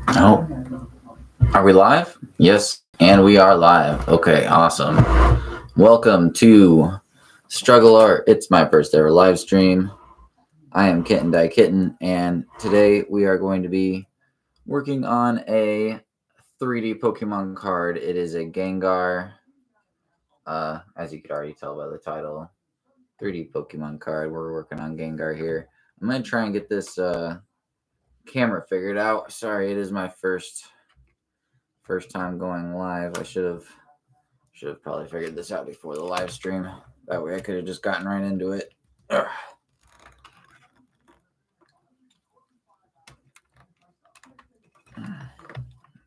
Oh, are we live? Yes, and we are live. Okay, awesome. Welcome to Struggle Art. It's my first ever live stream. I am Kitten Die Kitten, and today we are going to be working on a 3D Pokemon card. It is a Gengar, as you could already tell by the title. 3D Pokemon card. We're working on Gengar here. I'm going to try and get this camera figured out. Sorry, it is my first time going live. I should have probably figured this out before the live stream. That way I could have just gotten right into it. Ugh.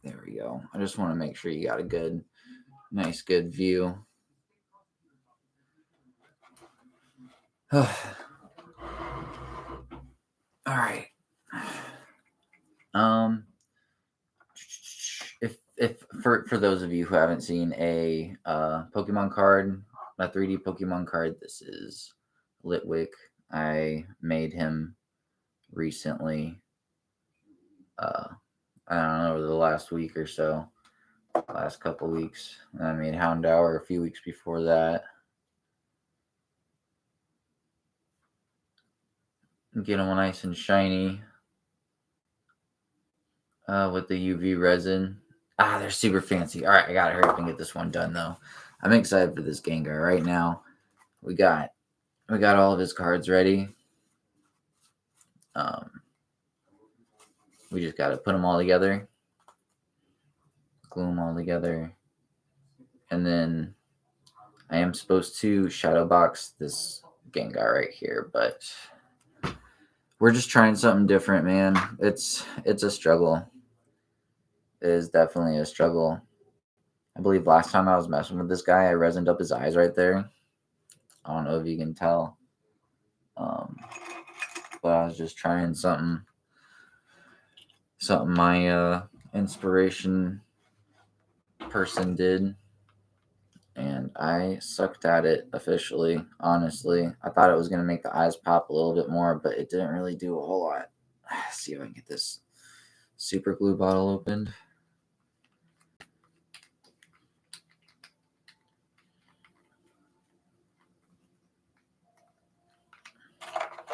There we go. I just want to make sure you got a good view. All right. If for those of you who haven't seen a Pokemon card, a 3D Pokemon card, this is Litwick. I made him recently. I don't know, over the last week or so, last couple weeks. I made Houndour a few weeks before that. Get them nice and shiny with the UV resin. They're super fancy. All right, I gotta hurry up and get this one done though. I'm excited for this Gengar right now. We got all of his cards ready. We just gotta put them all together, glue them all together, and then I am supposed to shadow box this Gengar right here, but we're just trying something different, man. It's a struggle. It is definitely a struggle. I believe last time I was messing with this guy, I resined up his eyes right there. I don't know if you can tell. But I was just trying something my inspiration person did. And I sucked at it officially, honestly. I thought it was going to make the eyes pop a little bit more, but it didn't really do a whole lot. Let's see if I can get this super glue bottle opened.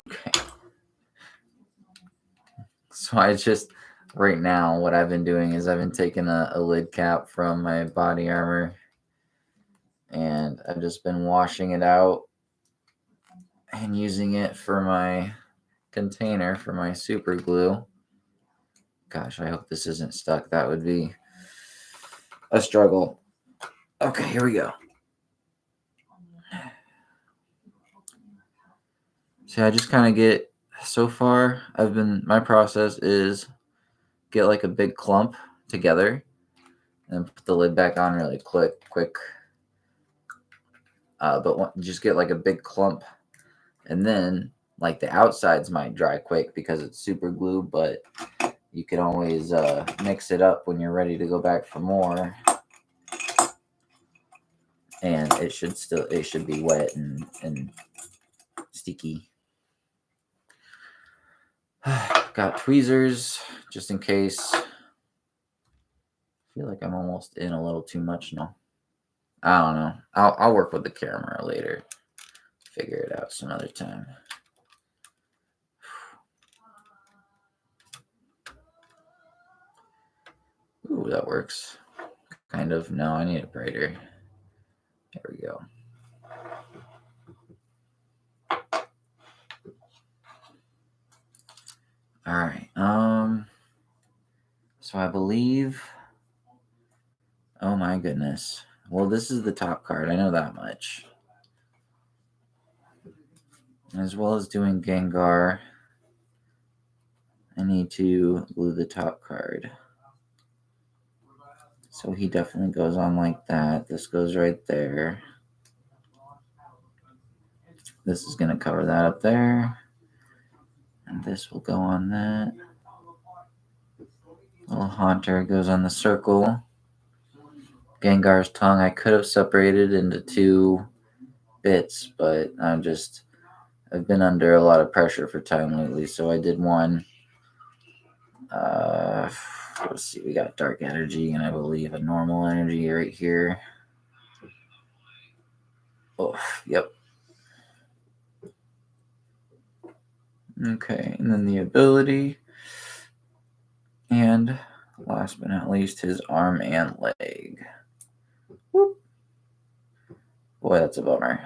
Okay. So I just, right now, what I've been doing is I've been taking a lid cap from my body armor, and I've just been washing it out and using it for my container for my super glue. Gosh, I hope this isn't stuck. That would be a struggle. Okay, here we go. So I just kind of get, so far, my process is get like a big clump together and put the lid back on really quick. But just get like a big clump, and then like the outsides might dry quick because it's super glue, but you can always mix it up when you're ready to go back for more. And it should be wet and sticky. Got tweezers just in case. I feel like I'm almost in a little too much now. I don't know. I'll work with the camera later. Figure it out some other time. Ooh, that works. Kind of. No, I need it brighter. There we go. All right. So I believe. Oh my goodness. Well, this is the top card. I know that much. As well as doing Gengar, I need to glue the top card. So he definitely goes on like that. This goes right there. This is going to cover that up there. And this will go on that. Little Haunter goes on the circle. Gengar's tongue I could have separated into two bits, but I'm just I've been under a lot of pressure for time lately, so I did one. Let's see, we got dark energy and I believe a normal energy right here. Oh, yep. Okay, and then the ability. And last but not least, his arm and leg. Whoop. Boy, that's a bummer.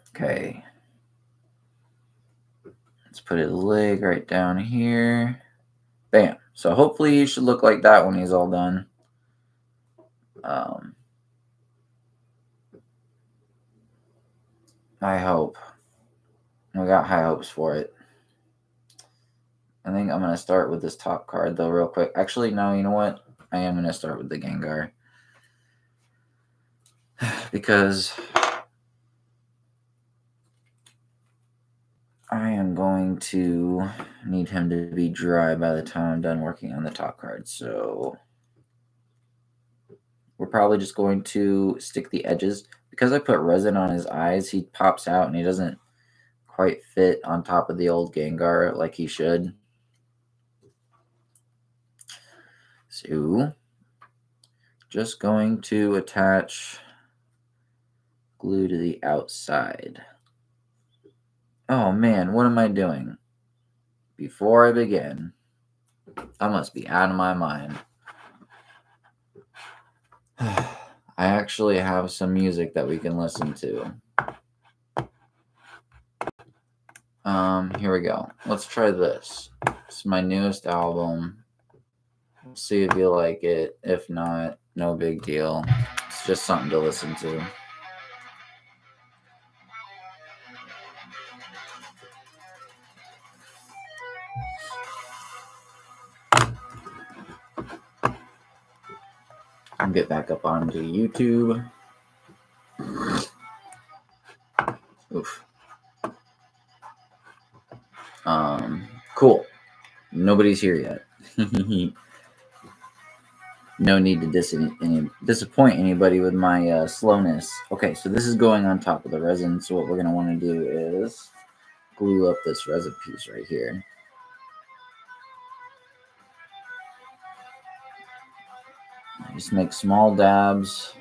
Okay. Let's put his leg right down here. Bam. So hopefully he should look like that when he's all done. I hope. We got high hopes for it. I think I'm going to start with this top card, though, real quick. Actually, no, you know what? I am going to start with the Gengar. Because I am going to need him to be dry by the time I'm done working on the top card. So we're probably just going to stick the edges. Because I put resin on his eyes, he pops out and he doesn't quite fit on top of the old Gengar like he should. So just going to attach glue to the outside. Oh man, what am I doing? Before I begin, I must be out of my mind. I actually have some music that we can listen to. Here we go. Let's try this. It's my newest album. See if you like it. If not, no big deal. It's just something to listen to. I'll get back up onto YouTube. Oof. Cool. Nobody's here yet. No need to disappoint anybody with my slowness. Okay, so this is going on top of the resin. So what we're going to want to do is glue up this resin piece right here. Just make small dabs.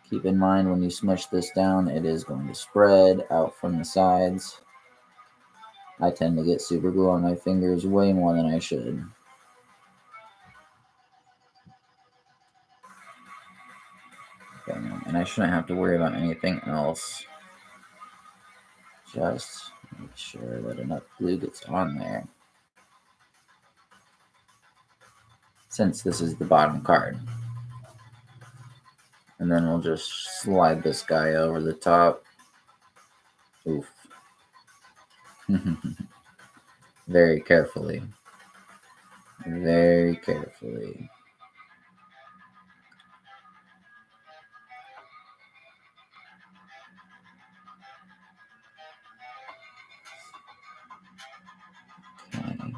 Keep in mind when you smush this down, it is going to spread out from the sides. I tend to get super glue on my fingers way more than I should. Okay, and I shouldn't have to worry about anything else. Just make sure that enough glue gets on there. Since this is the bottom card. And then we'll just slide this guy over the top. Oof. Very carefully. Very carefully. Okay.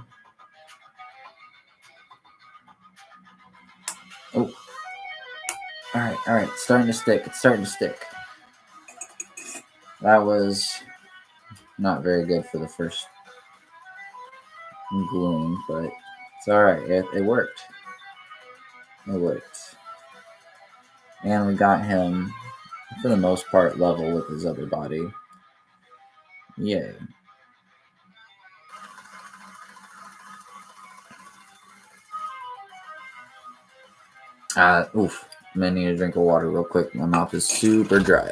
Oh. All right. It's starting to stick. It's starting to stick. That was not very good for the first gluing, but it's all right. It worked. It worked. And we got him, for the most part, level with his other body. Yay. Oof. I'm gonna need a drink of water real quick. My mouth is super dry.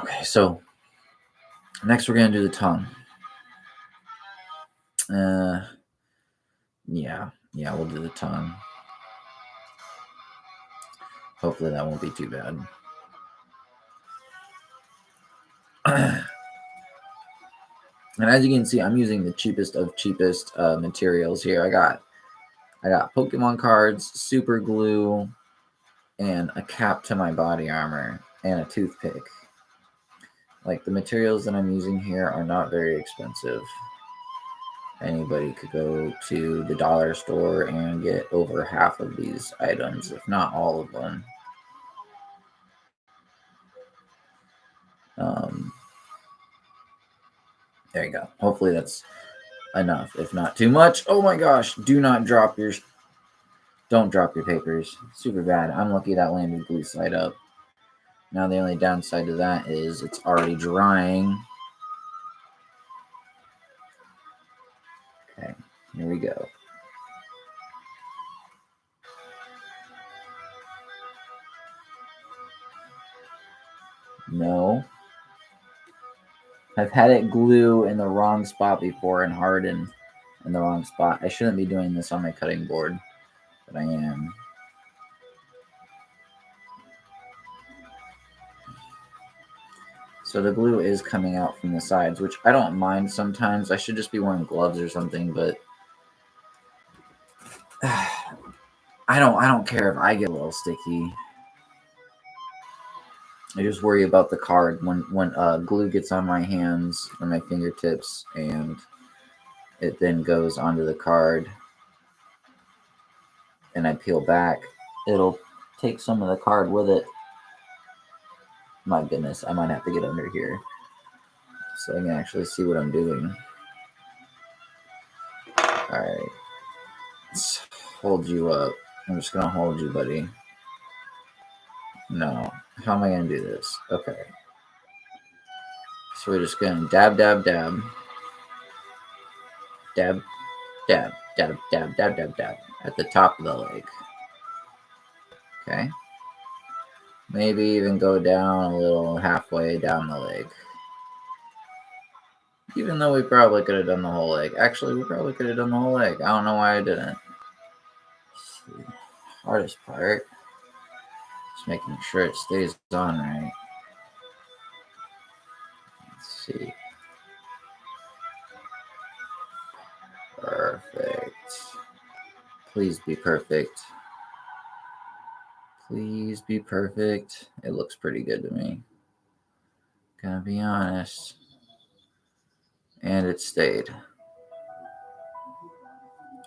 Okay, so next we're gonna do the tongue. Yeah, we'll do the tongue. Hopefully that won't be too bad. And as you can see, I'm using the cheapest of cheapest materials here. I got Pokemon cards, super glue, and a cap to my body armor, and a toothpick. Like, the materials that I'm using here are not very expensive. Anybody could go to the dollar store and get over half of these items, if not all of them. There you go. Hopefully that's enough, if not too much. Oh my gosh, don't drop your papers. Super bad. I'm lucky that landed glue slide up. Now the only downside to that is it's already drying. Okay, here we go. No. I've had it glue in the wrong spot before and harden in the wrong spot. I shouldn't be doing this on my cutting board, but I am. So the glue is coming out from the sides, which I don't mind sometimes. I should just be wearing gloves or something, but I don't care if I get a little sticky. I just worry about the card when glue gets on my hands or my fingertips and it then goes onto the card and I peel back. It'll take some of the card with it. My goodness, I might have to get under here so I can actually see what I'm doing. Alright. Let's hold you up. I'm just going to hold you, buddy. No. How am I going to do this? Okay. So we're just going to dab, dab, dab. Dab, dab, dab, dab, dab, dab, dab. At the top of the leg. Okay. Maybe even go down a little halfway down the leg. Even though we probably could have done the whole leg. Actually, we probably could have done the whole leg. I don't know why I didn't. Hardest part. Just making sure it stays on right. Let's see. Perfect. Please be perfect. Please be perfect. It looks pretty good to me. Gonna be honest. And it stayed.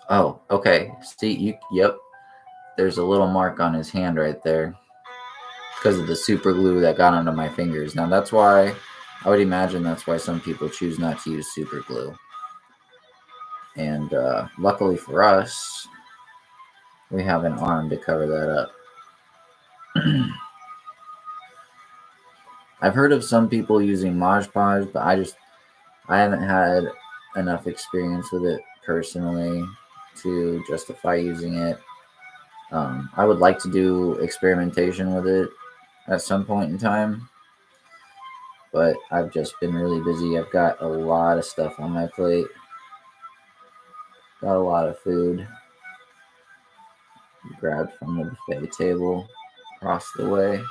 Oh, okay. See, yep. There's a little mark on his hand right there because of the super glue that got onto my fingers. Now that's why, I would imagine that's why some people choose not to use super glue. And luckily for us, we have an arm to cover that up. I've heard of some people using Mod Podge, but I haven't had enough experience with it personally to justify using it. I would like to do experimentation with it at some point in time, but I've just been really busy. I've got a lot of stuff on my plate. Got a lot of food. Grabbed from the buffet table across the way.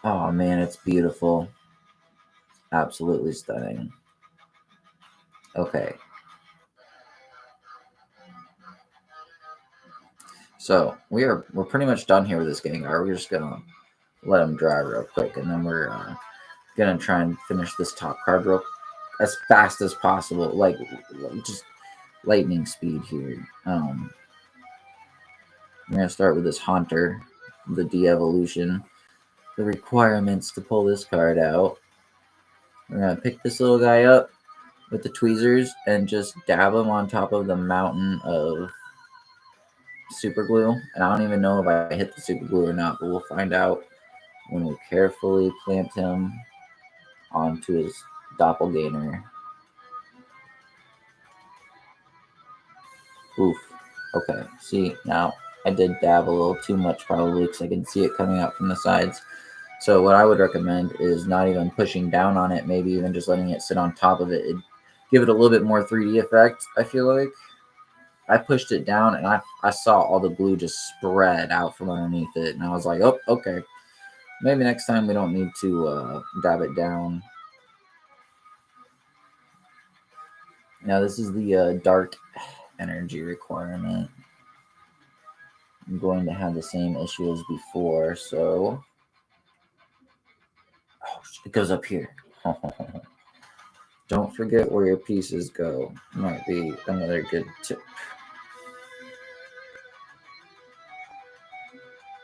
Oh man, it's beautiful. Absolutely stunning. Okay. So we're pretty much done here with this Gengar. We're just gonna let him dry real quick, and then we're gonna try and finish this top card real as fast as possible, like just lightning speed here. We're gonna start with this Haunter, the de-evolution. The requirements to pull this card out. We're gonna pick this little guy up with the tweezers and just dab him on top of the mountain of super glue. And I don't even know if I hit the super glue or not, but we'll find out when we carefully plant him onto his doppelganger. Oof. Okay, see, now I did dab a little too much probably because I can see it coming out from the sides. So what I would recommend is not even pushing down on it, maybe even just letting it sit on top of it. It'd give it a little bit more 3D effect, I feel like. I pushed it down and I saw all the glue just spread out from underneath it. And I was like, oh, okay. Maybe next time we don't need to dab it down. Now this is the dark energy requirement. I'm going to have the same issue as before, so it goes up here. Don't forget where your pieces go. Might be another good tip.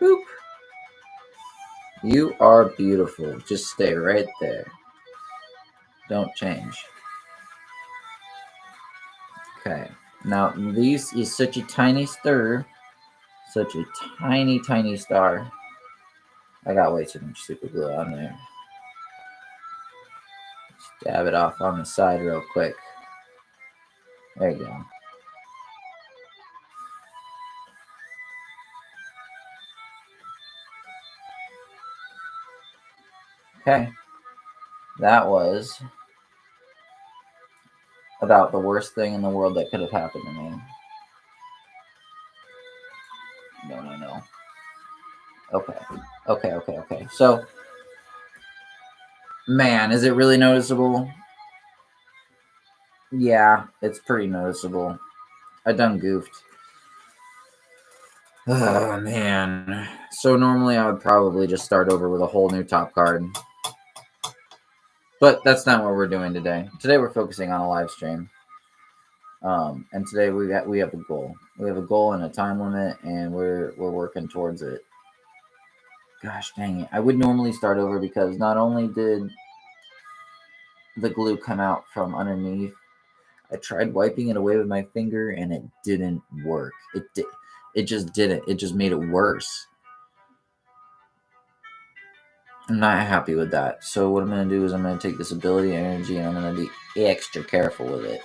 Boop. You are beautiful. Just stay right there. Don't change. Okay. Now, this is such a tiny stir. Such a tiny, tiny star. I got way too much super glue on there. Just dab it off on the side real quick. There you go. Okay. That was about the worst thing in the world that could have happened to me. No. Okay. So, man, is it really noticeable? Yeah, it's pretty noticeable. I done goofed. Oh, man. So normally I would probably just start over with a whole new top card. But that's not what we're doing today. Today we're focusing on a live stream. And today we have a goal. We have a goal and a time limit, and we're working towards it. Gosh dang it. I would normally start over because not only did the glue come out from underneath, I tried wiping it away with my finger and it didn't work. It just didn't. It just made it worse. I'm not happy with that. So what I'm going to do is I'm going to take this ability energy and I'm going to be extra careful with it.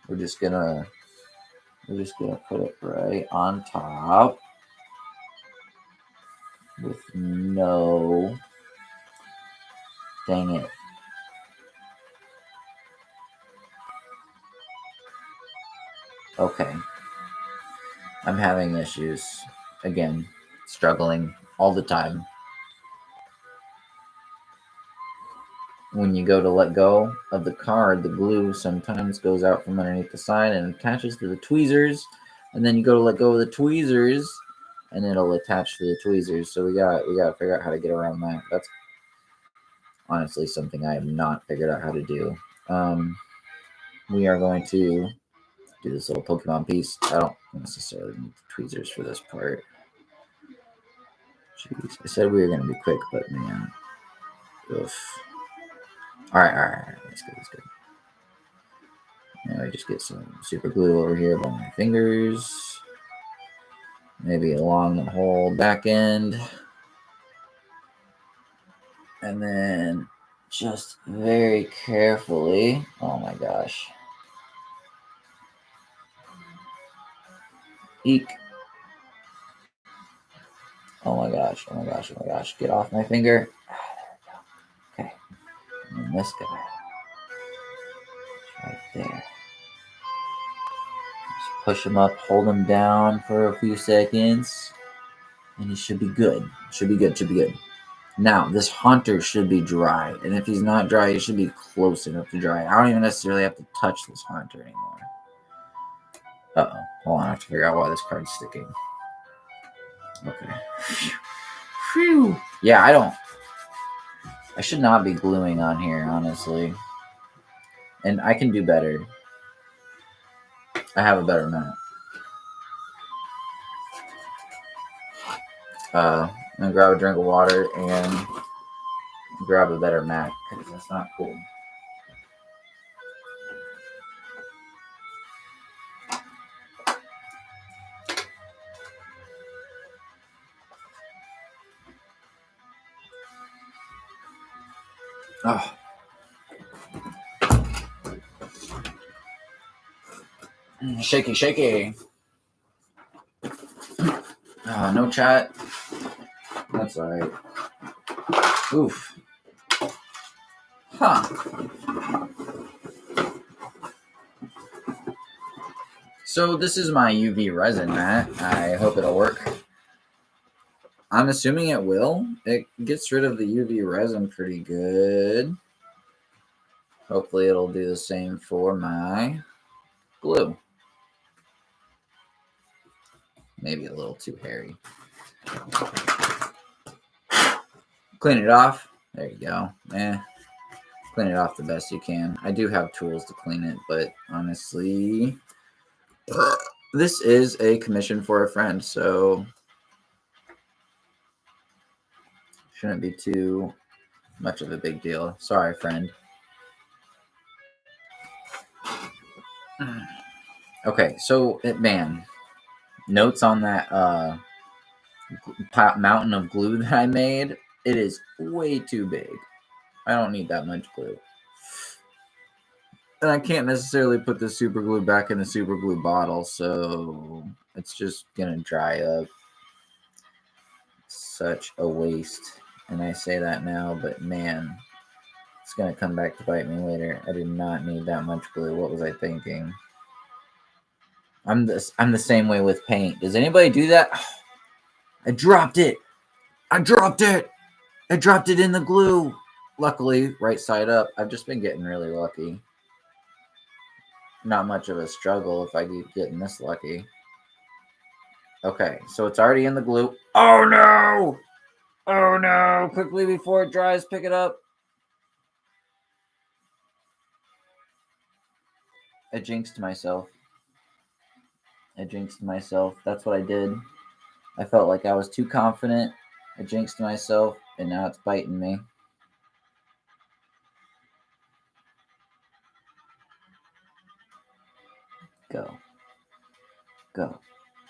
We're just going to put it right on top with no, dang it. Okay. I'm having issues. Again, struggling all the time. When you go to let go of the card, the glue sometimes goes out from underneath the side and attaches to the tweezers. And then you go to let go of the tweezers and it'll attach to the tweezers. So we got to figure out how to get around that. That's honestly something I have not figured out how to do. We are going to do this little Pokemon piece. I don't necessarily need the tweezers for this part. Jeez, I said we were going to be quick, but man. Oof. All right. That's good. Now I just get some super glue over here by my fingers. Maybe along the whole back end. And then just very carefully. Oh my gosh. Eek. Oh my gosh. Get off my finger. There we go. Okay. And then this guy. Right there. Just push him up, hold him down for a few seconds. And he should be good. Should be good. Now, this haunter should be dry. And if he's not dry, he should be close enough to dry. I don't even necessarily have to touch this haunter anymore. Uh-oh. Hold on, I have to figure out why this card's sticking. Okay. Phew. Yeah, I should not be gluing on here, honestly. And I can do better. I have a better mat. I'm going to grab a drink of water and grab a better mat because that's not cool. Oh. Shaky. No chat. That's alright. Oof. Huh. So this is my UV resin mat. I hope it'll work. I'm assuming it will. It gets rid of the UV resin pretty good. Hopefully it'll do the same for my glue. Maybe a little too hairy. Clean it off. There you go. clean it off the best you can. I do have tools to clean it, but honestly, this is a commission for a friend, so shouldn't be too much of a big deal. Sorry, friend. Okay, so man, notes on that mountain of glue that I made. It is way too big. I don't need that much glue. And I can't necessarily put the super glue back in the super glue bottle, so it's just gonna dry up. Such a waste. And I say that now, but man, it's gonna come back to bite me later. I did not need that much glue. What was I thinking? I'm the same way with paint. Does anybody do that? I dropped it. I dropped it. I dropped it in the glue. Luckily, right side up. I've just been getting really lucky. Not much of a struggle if I keep getting this lucky. Okay, so it's already in the glue. Oh no! Oh no! Quickly before it dries, pick it up. I jinxed myself. That's what I did. I felt like I was too confident. I jinxed myself, and now it's biting me. Go. Go.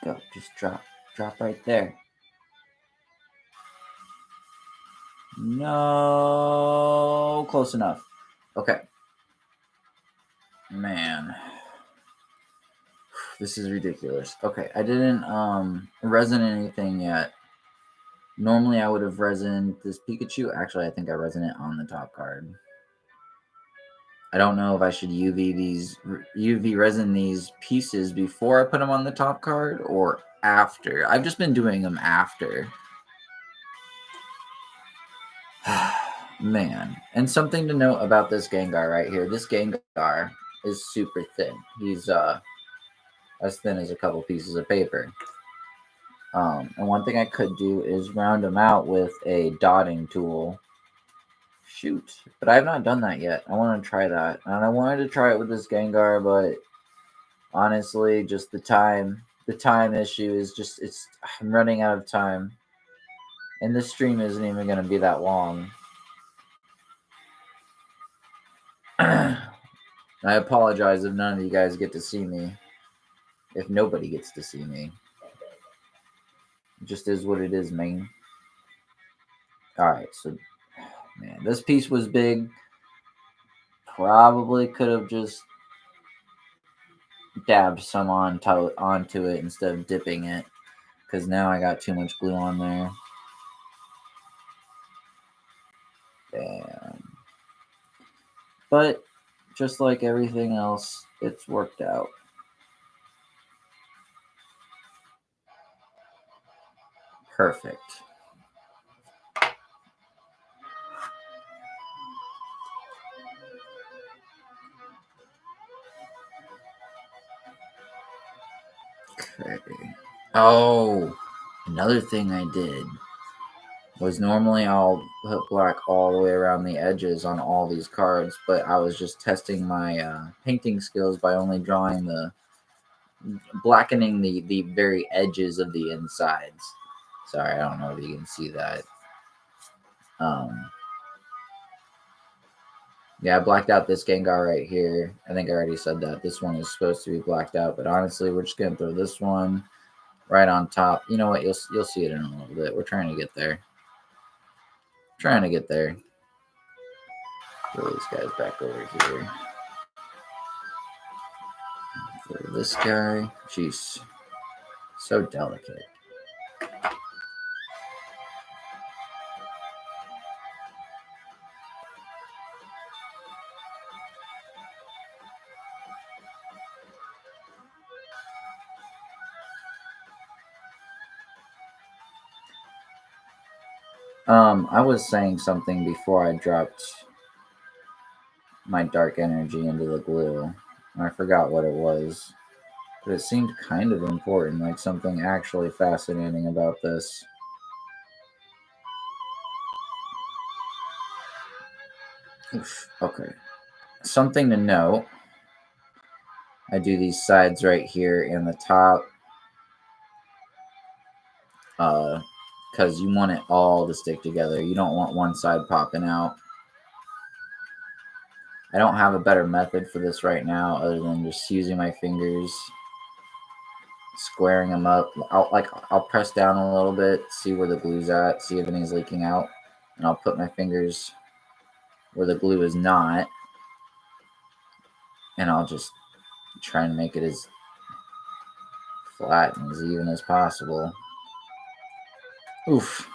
Go. Just drop. Drop right there. No. Close enough. Okay. Man. This is ridiculous. Okay, I didn't resin anything yet. Normally I would have resined this Pikachu. Actually, I think I resin it on the top card. I don't know if I should UV resin these pieces before I put them on the top card or after. I've just been doing them after. Man. And something to note about this Gengar right here. This Gengar is super thin. He's as thin as a couple pieces of paper. And one thing I could do is round them out with a dotting tool. Shoot. But I have not done that yet. I want to try that. And I wanted to try it with this Gengar, but honestly, just the time issue is just, I'm running out of time. And this stream isn't even going to be that long. I apologize if none of you guys get to see me. If nobody gets to see me. It just is what it is, man. Alright, so man, this piece was big. Probably could have just dabbed some onto it instead of dipping it, because now I got too much glue on there. Damn. But just like everything else, it's worked out. Perfect. Okay. Oh, another thing I did was normally I'll put black all the way around the edges on all these cards, but I was just testing my painting skills by only drawing blackening the very edges of the insides. Sorry, I don't know if you can see that. Yeah, I blacked out this Gengar right here. I think I already said that. This one is supposed to be blacked out, but honestly, we're just gonna throw this one right on top. You know what? You'll see it in a little bit. We're trying to get there. Throw these guys back over here. Throw this guy. Jeez, so delicate. I was saying something before I dropped my dark energy into the glue. I forgot what it was, but it seemed kind of important, like something actually fascinating about this. Oof, okay. Something to note. I do these sides right here and the top. Because you want it all to stick together. You don't want one side popping out. I don't have a better method for this right now other than just using my fingers, squaring them up. I'll press down a little bit, see where the glue's at, see if anything's leaking out, and I'll put my fingers where the glue is not, and I'll just try and make it as flat and as even as possible. Oof.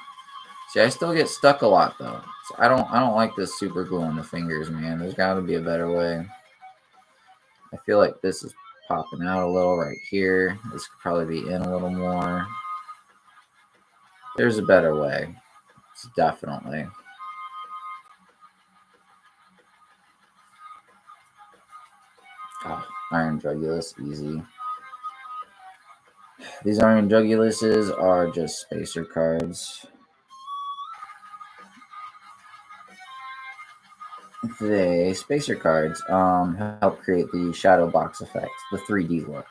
See, I still get stuck a lot though. So I don't like this super glue on the fingers, man. There's got to be a better way. I feel like this is popping out a little right here. This could probably be in a little more. There's a better way. It's definitely. Oh, Iron Drugulus, easy. These Iron Druguluses are just spacer cards. They spacer cards help create the shadow box effect, the 3D look.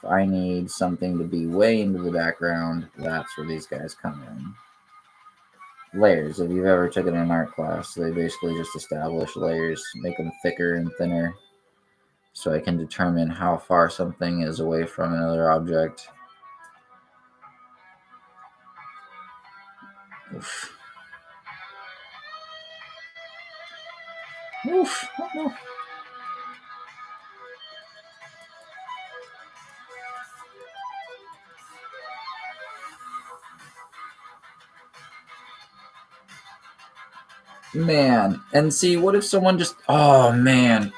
If I need something to be way into the background, that's where these guys come in. Layers. If you've ever taken an art class, they basically just establish layers, make them thicker and thinner, so I can determine how far something is away from another object. Oof. Oof. Oof. Man, and see, what if someone just... Oh, man.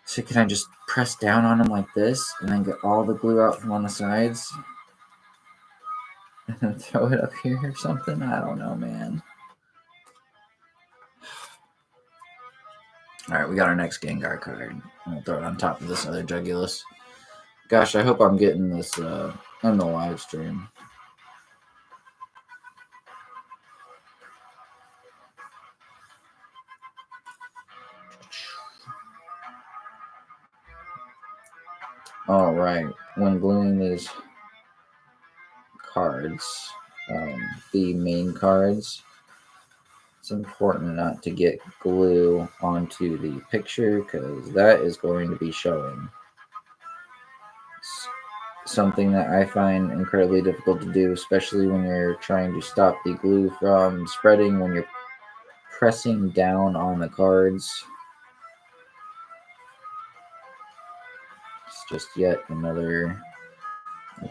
So can I just press down on them like this and then get all the glue out from on the sides? And then throw it up here or something? I don't know, man. Alright, we got our next Gengar card. We'll throw it on top of this other Jugulus. Gosh, I hope I'm getting this in the live stream. Alright, when gluing these cards, the main cards, it's important not to get glue onto the picture because that is going to be showing. Something that I find incredibly difficult to do, especially when you're trying to stop the glue from spreading when you're pressing down on the cards. It's just yet another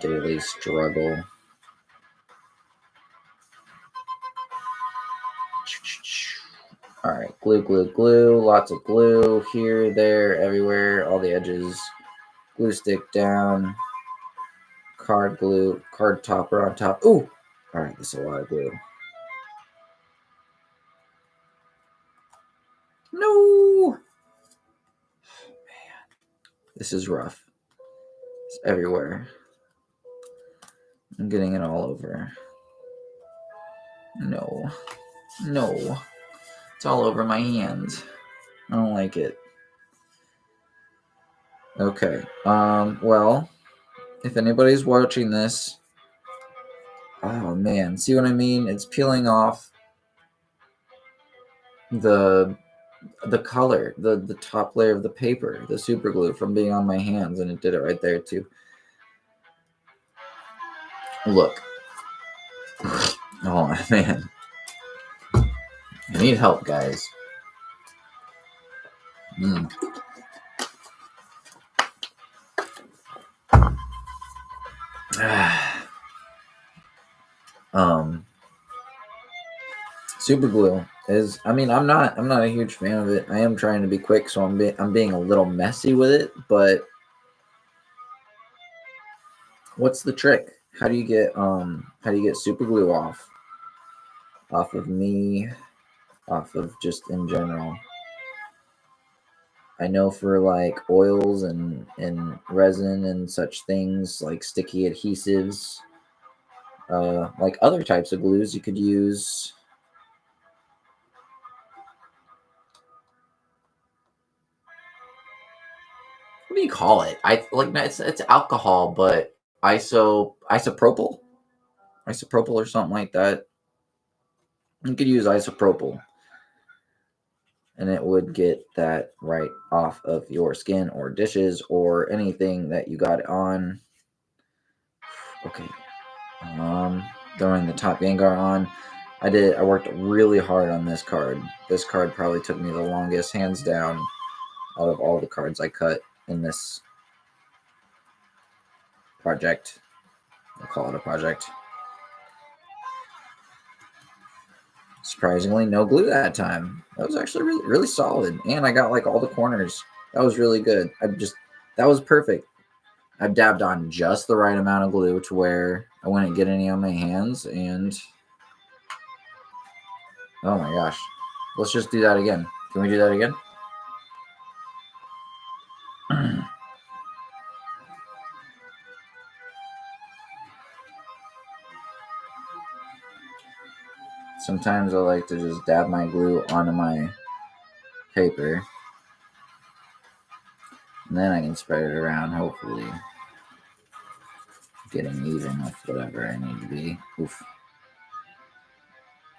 daily struggle. Alright, glue, glue, glue. Lots of glue here, there, everywhere. All the edges. Glue stick down. Card glue. Card topper on top. Ooh! Alright, this is a lot of glue. No! Man. This is rough. It's everywhere. I'm getting it all over. No. No. It's all over my hands. I don't like it. Okay. Well, if anybody's watching this, oh man, see what I mean? It's peeling off the color, the top layer of the paper, the super glue from being on my hands, and it did it right there too. Look. Oh man. I need help, guys. Super glue is, I mean, I'm not a huge fan of it. I am trying to be quick, so I'm being a little messy with it, but what's the trick? How do you get super glue off of me, off of just in general? I know for like oils and resin and such things like sticky adhesives, like other types of glues, you could use. What do you call it? I like it's alcohol, but isopropyl, or something like that. You could use isopropyl, and it would get that right off of your skin or dishes or anything that you got on. Okay. Throwing the top Gengar on. I worked really hard on this card. This card probably took me the longest, hands down, out of all the cards I cut in this project. I'll call it a project. Surprisingly, no glue that time. That was actually really, really solid. And I got like all the corners. That was really good. That was perfect. I dabbed on just the right amount of glue to where I wouldn't get any on my hands. And oh my gosh. Let's just do that again. Can we do that again? Sometimes I like to just dab my glue onto my paper. And then I can spread it around, hopefully getting even with whatever I need to be. Oof.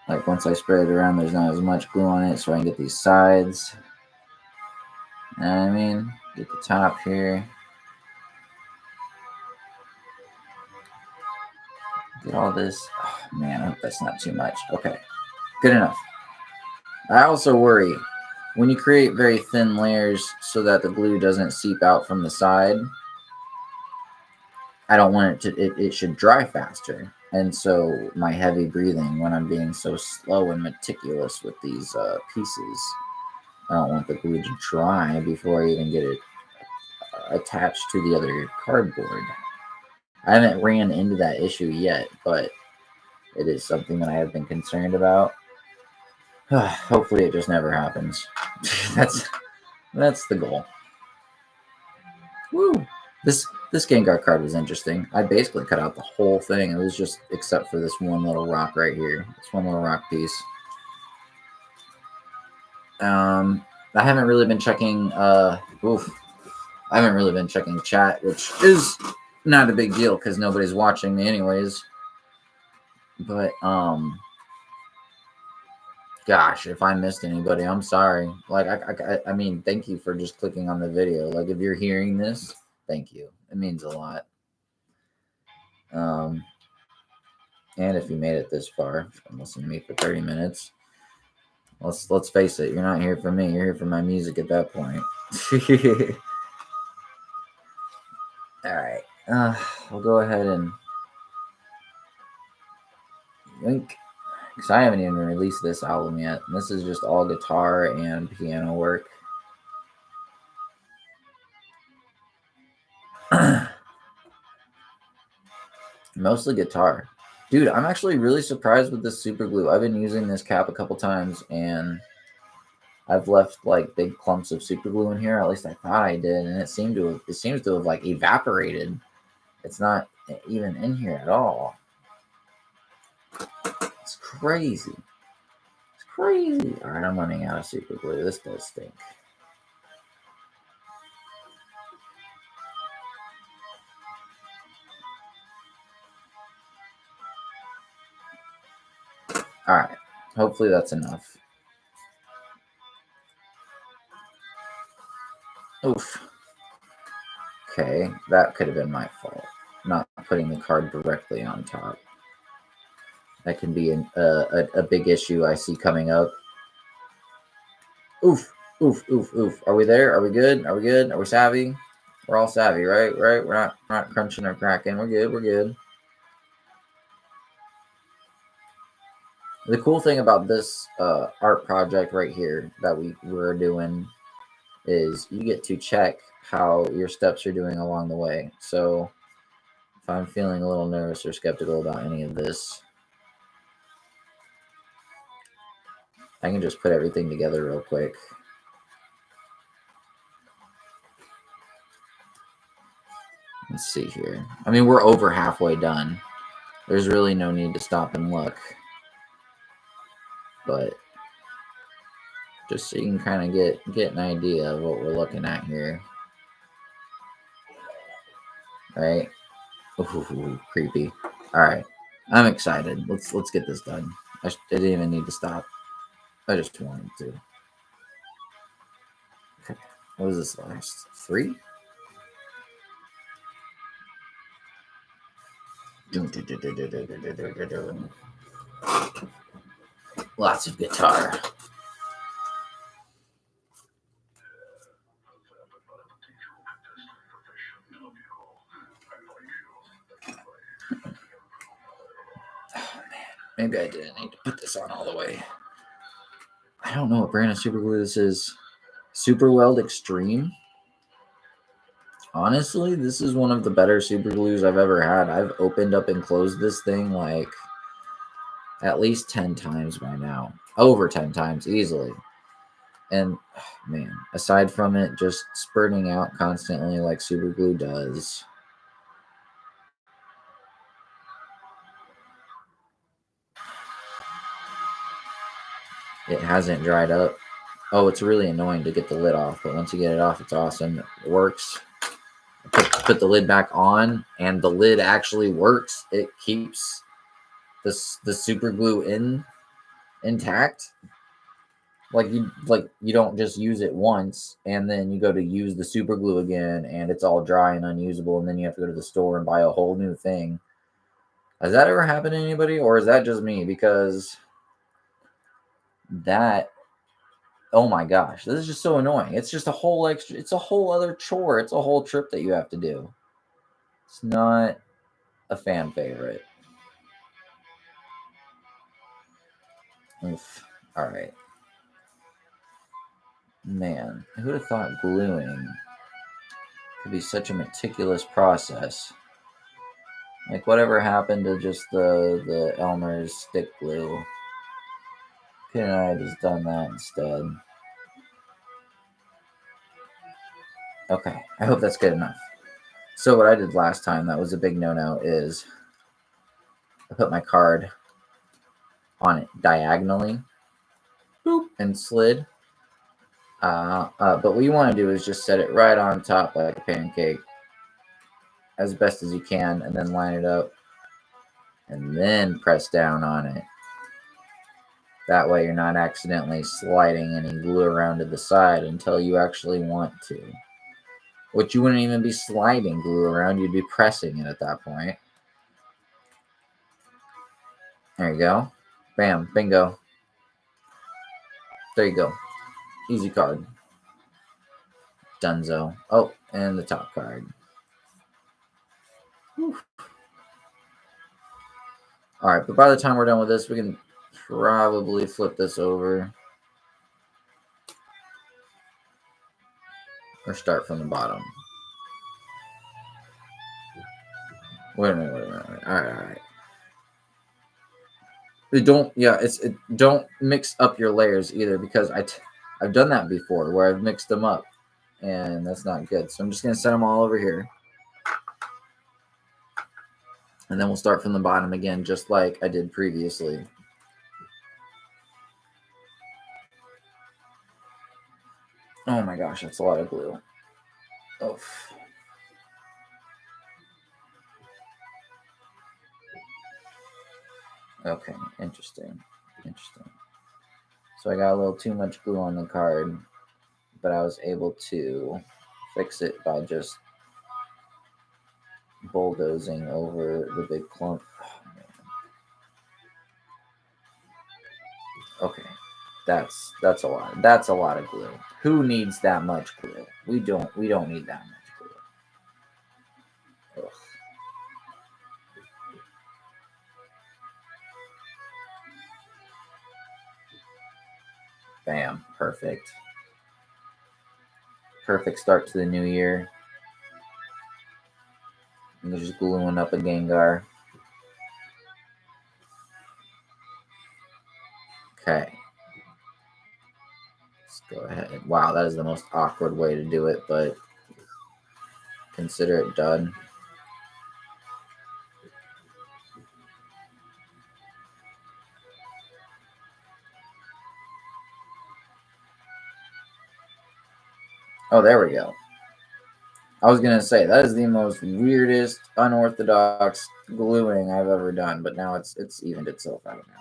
Like once I spread it around, there's not as much glue on it, so I can get these sides. You know what I mean? Get the top here. Get all this. Oh, man, I hope that's not too much. Okay, good enough. I also worry when you create very thin layers so that the glue doesn't seep out from the side. I don't want it to, it should dry faster. And so my heavy breathing when I'm being so slow and meticulous with these pieces, I don't want the glue to dry before I even get it attached to the other cardboard. I haven't ran into that issue yet, but it is something that I have been concerned about. Hopefully it just never happens. that's the goal. Woo! This Gengar card was interesting. I basically cut out the whole thing. It was just except for this one little rock right here. This one little rock piece. I haven't really been checking I haven't really been checking chat, which is not a big deal because nobody's watching me anyways. But gosh, if I missed anybody, I'm sorry. Like I mean, thank you for just clicking on the video. Like if you're hearing this, thank you. It means a lot. And if you made it this far and listened to me for 30 minutes, let's face it, you're not here for me. You're here for my music at that point. All right. We'll go ahead and link because I haven't even released this album yet. This is just all guitar and piano work. Mostly guitar. Dude, I'm actually really surprised with this super glue. I've been using this cap a couple times and I've left like big clumps of super glue in here. At least I thought I did, and it seems to have like evaporated. It's not even in here at all. It's crazy. It's crazy. All right, I'm running out of super glue. This does stink. All right. Hopefully that's enough. Oof. Okay, that could have been my fault. Not putting the card directly on top. That can be a big issue I see coming up. Oof. Oof, oof, oof. Are we there? Are we good? Are we good? Are we savvy? We're all savvy, right? Right? We're not crunching or cracking. We're good. We're good. The cool thing about this art project right here that we're doing is you get to check how your steps are doing along the way. So if I'm feeling a little nervous or skeptical about any of this, I can just put everything together real quick. Let's see here. I mean, we're over halfway done. There's really no need to stop and look. But just so you can kind of get an idea of what we're looking at here. Right? Ooh, creepy. All right. I'm excited. Let's get this done. I didn't even need to stop. I just wanted to. Okay. What was this last? 3? Lots of guitar. Oh man, maybe I didn't need to put this on all the way. I don't know what brand of super glue this is. Super Weld Extreme. Honestly, this is one of the better super glues I've ever had. I've opened up and closed this thing like at least 10 times by now. Over 10 times easily. And man, aside from it just spurting out constantly like super glue does, it hasn't dried up. Oh, it's really annoying to get the lid off, but once you get it off, it's awesome. It works. Put the lid back on, and the lid actually works. It keeps the super glue intact. Like you don't just use it once and then you go to use the super glue again and it's all dry and unusable, and then you have to go to the store and buy a whole new thing. Has that ever happened to anybody, or is that just me? Because that, oh my gosh, this is just so annoying. It's just a whole extra, it's a whole other chore. It's a whole trip that you have to do. It's not a fan favorite. Oof. All right. Man, who would have thought gluing could be such a meticulous process? Like, whatever happened to just the Elmer's stick glue? Couldn't I have just done that instead? Okay, I hope that's good enough. So what I did last time that was a big no-no is I put my card on it diagonally, boop, and slid. But what you want to do is just set it right on top like a pancake as best as you can, and then line it up, and then press down on it. That way you're not accidentally sliding any glue around to the side until you actually want to. Which you wouldn't even be sliding glue around, you'd be pressing it at that point. There you go. Bam, bingo. There you go. Easy card. Dunzo. Oh, and the top card. Whew. All right, but by the time we're done with this, we can probably flip this over or start from the bottom. Wait a minute. All right. Don't mix up your layers either, because I've done that before where I've mixed them up, and that's not good. So I'm just gonna set them all over here, and then we'll start from the bottom again, just like I did previously. Oh my gosh, that's a lot of glue. Oof. Okay, interesting. So I got a little too much glue on the card, but I was able to fix it by just bulldozing over the big clump. Oh, man. Okay, that's a lot. That's a lot of glue. Who needs that much glue? We don't need that much glue. Ugh. Bam, perfect. Perfect start to the new year. And they're just gluing up a Gengar. Okay. Let's go ahead. Wow, that is the most awkward way to do it, but consider it done. Oh, there we go. I was gonna say that is the most weirdest, unorthodox gluing I've ever done, but now it's evened itself out now.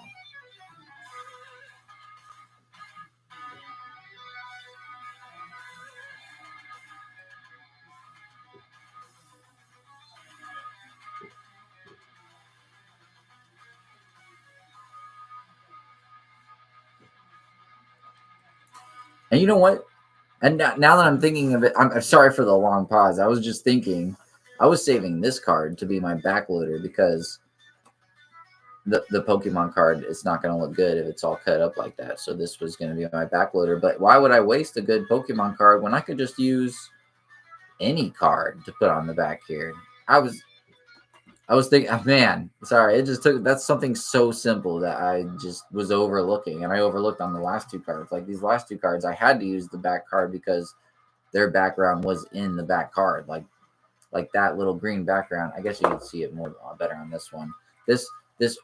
And you know what? And now that I'm thinking of it, I'm sorry for the long pause. I was just thinking, I was saving this card to be my backloader because the Pokemon card is not going to look good if it's all cut up like that. So this was going to be my backloader. But why would I waste a good Pokemon card when I could just use any card to put on the back here? I was thinking, man, sorry, it just took, that's something so simple that I just was overlooking, and I overlooked on the last two cards. Like these last two cards, I had to use the back card because their background was in the back card, like that little green background. I guess you can see it more better on this one. This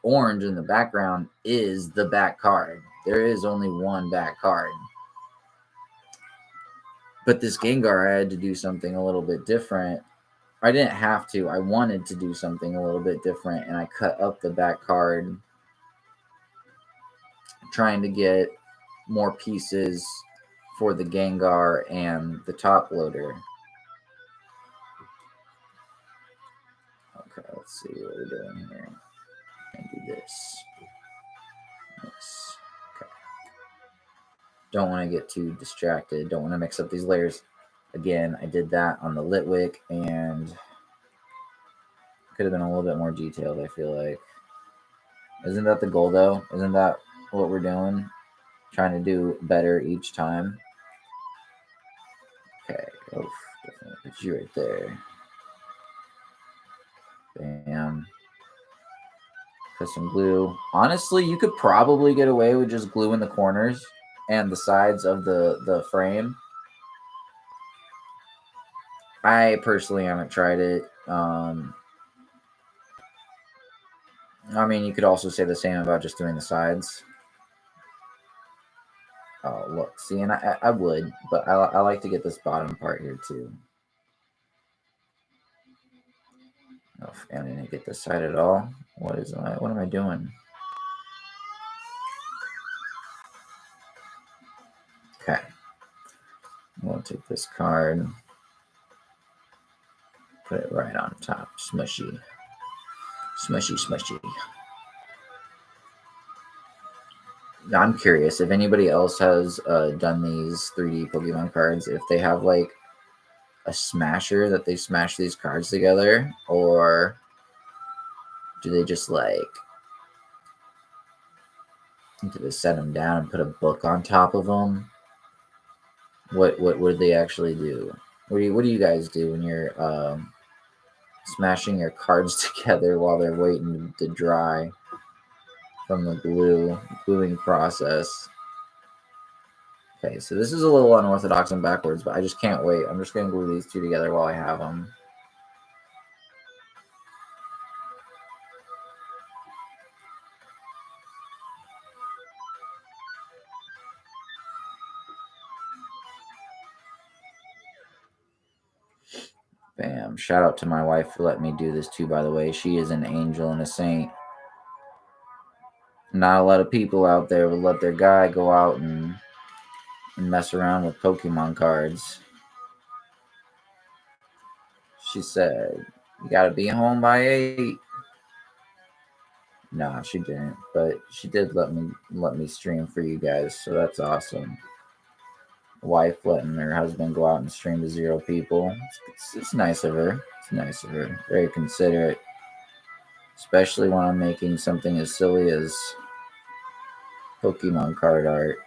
orange in the background is the back card. There is only one back card. But this Gengar, I had to do something a little bit different. I didn't have to. I wanted to do something a little bit different, and I cut up the back card, trying to get more pieces for the Gengar and the top loader. Okay, let's see what we're doing here. And do this. Okay. Don't want to get too distracted. Don't want to mix up these layers. Again, I did that on the Litwick, and could have been a little bit more detailed, I feel like. Isn't that the goal, though? Isn't that what we're doing? Trying to do better each time. Okay. Oof, definitely put you right there. Bam. Put some glue. Honestly, you could probably get away with just glue in the corners and the sides of the frame. I personally haven't tried it. I mean, you could also say the same about just doing the sides. Oh, look. See, and I would, but I like to get this bottom part here, too. Oh, and I didn't get this side at all. What am I doing? Okay. I'm going to take this card, put it right on top. Smushy. Smushy, smushy. I'm curious if anybody else has done these 3D Pokemon cards, if they have like a smasher that they smash these cards together, or do they just like do they set them down and put a book on top of them? What would they actually do? What do you guys do when you're smashing your cards together while they're waiting to dry from the gluing process? Okay, so this is a little unorthodox and backwards, but I just can't wait. I'm just going to glue these two together while I have them. Bam. Shout out to my wife for letting me do this too, by the way. She is an angel and a saint. Not a lot of people out there would let their guy go out and mess around with Pokemon cards. She said, "You gotta be home by 8." Nah, she didn't, but she did let me stream for you guys, so that's awesome. Wife letting her husband go out and stream to 0 people. It's nice of her. It's nice of her. Very considerate, especially when I'm making something as silly as Pokemon card art.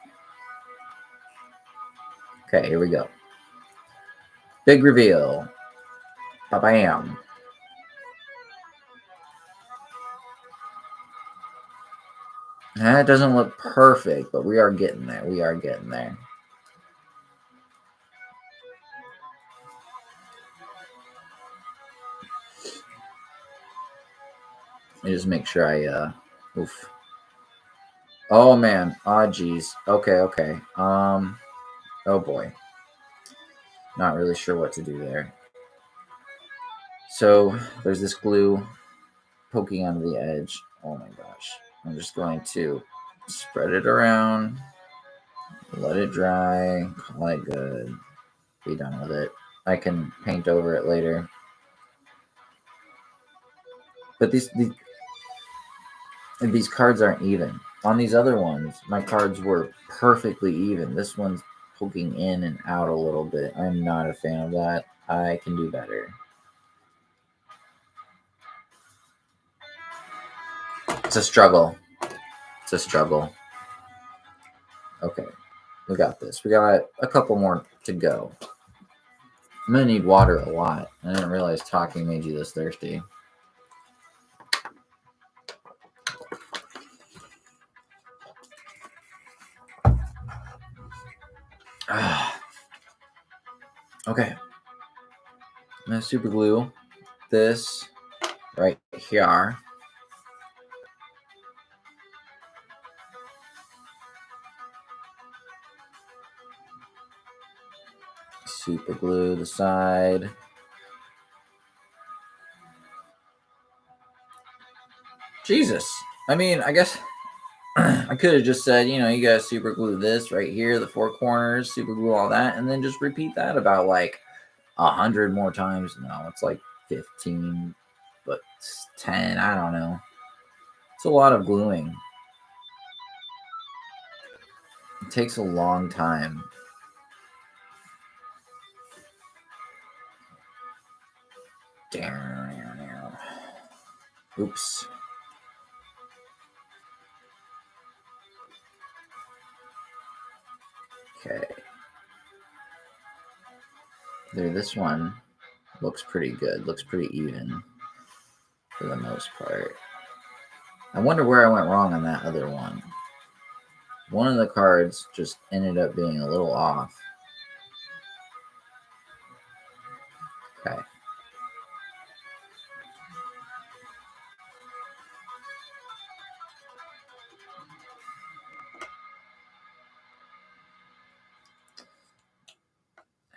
Okay, here we go. Big reveal. Ba-bam. That doesn't look perfect, but we are getting there. We are getting there. Let me just make sure I oof. Oh man. Oh geez. Okay, okay. Oh boy. Not really sure what to do there. So there's this glue poking onto the edge. Oh my gosh. I'm just going to spread it around, let it dry, call it good, be done with it. I can paint over it later. But these cards aren't even. On these other ones, my cards were perfectly even. This one's poking in and out a little bit. I'm not a fan of that. I can do better. It's a struggle. It's a struggle. Okay, we got this. We got a couple more to go. I'm gonna need water a lot. I didn't realize talking made you this thirsty. Okay. I'm gonna super glue this right here. Super glue the side. Jesus. I mean, I guess I could have just said, you guys super glue this right here, the four corners, super glue all that, and then just repeat that about like 100 more times. No, it's like 15, but 10, I don't know. It's a lot of gluing. It takes a long time. Oops. Okay. There, this one looks pretty good. Looks pretty even for the most part. I wonder where I went wrong on that other one. One of the cards just ended up being a little off. Okay.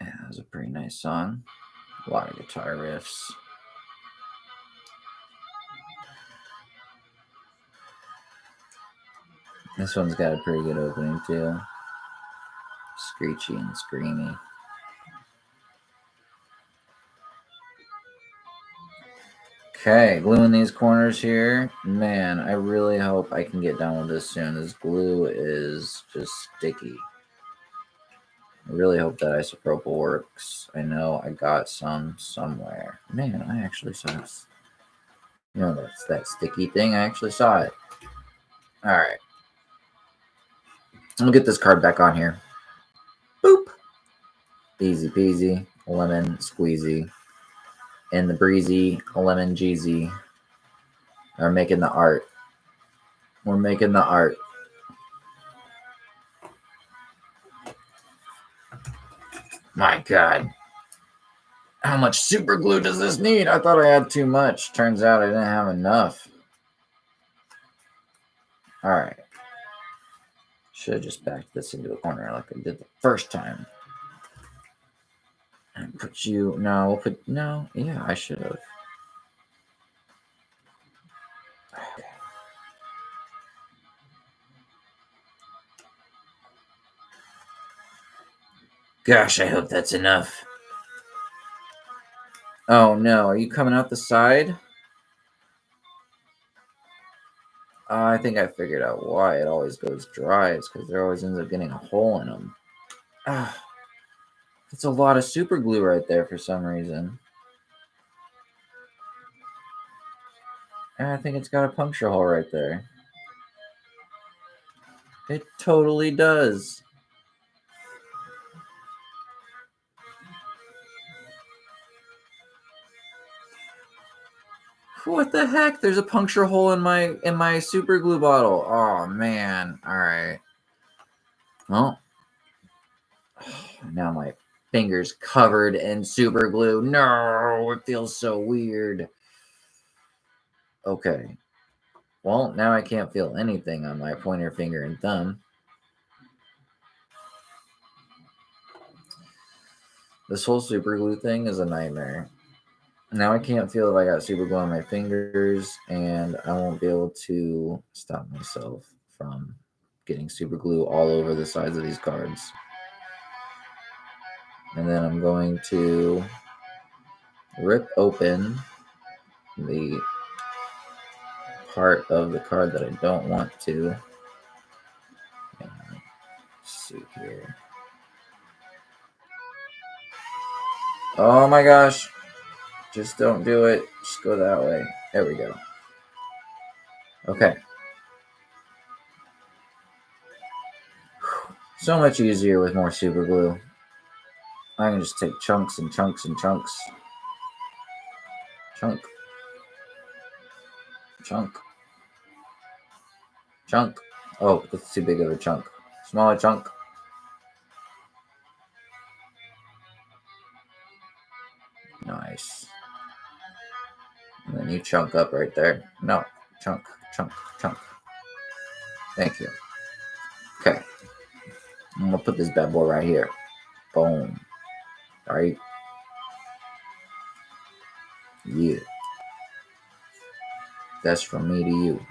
Yeah, that was a pretty nice song. A lot of guitar riffs. This one's got a pretty good opening too. Screechy and screamy. Okay, gluing these corners here. Man, I really hope I can get done with this soon. This glue is just sticky. I really hope that isopropyl works. I know I got some somewhere. Man, I actually saw this. That's that sticky thing. I actually saw it. All right. I'll get this card back on here. Boop. Easy peasy. Lemon squeezy. And the breezy lemon jeezy are making the art. We're making the art. My God. How much super glue does this need? I thought I had too much. Turns out I didn't have enough. All right. Should have just backed this into a corner like I did the first time. And put you. No, we'll put. No. Yeah, I should have. Okay. Gosh, I hope that's enough. Oh no, are you coming out the side? I think I figured out why it always goes dry. It's because there always ends up getting a hole in them. That's a lot of super glue right there for some reason. And I think it's got a puncture hole right there. It totally does. What the heck? There's a puncture hole in my super glue bottle. Oh man. All right. Well, now my fingers covered in super glue. No, it feels so weird. Okay. Well, now I can't feel anything on my pointer finger and thumb. This whole super glue thing is a nightmare. Now I can't feel if I got super glue on my fingers, and I won't be able to stop myself from getting super glue all over the sides of these cards. And then I'm going to rip open the part of the card that I don't want to. And let's see here. Oh my gosh. Just don't do it. Just go that way. There we go. Okay. So much easier with more super glue. I can just take chunks and chunks and chunks. Chunk. Chunk. Chunk. Oh, that's too big of a chunk. Smaller chunk. Nice. And then you chunk up right there. No. Chunk. Chunk. Chunk. Thank you. Okay. I'm going to put this bad boy right here. Boom. Alright. Yeah. That's from me to you.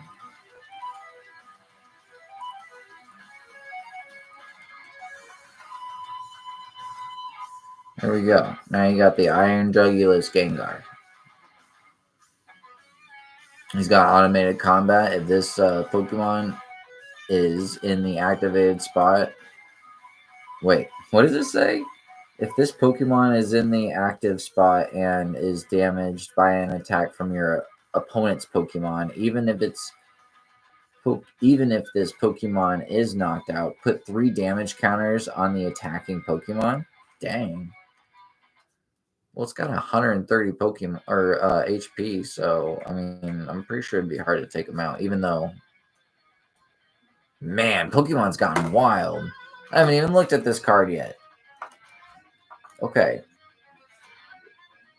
There we go. Now you got the Iron Jugulus Gengar. He's got automated combat. If this Pokemon is in the activated spot. Wait, what does it say? If this Pokemon is in the active spot and is damaged by an attack from your opponent's Pokemon, even if this Pokemon is knocked out, put 3 damage counters on the attacking Pokemon. Dang. Well, it's got 130 Pokemon or HP, so I mean, I'm pretty sure it'd be hard to take them out. Even though, man, Pokemon's gotten wild. I haven't even looked at this card yet. Okay,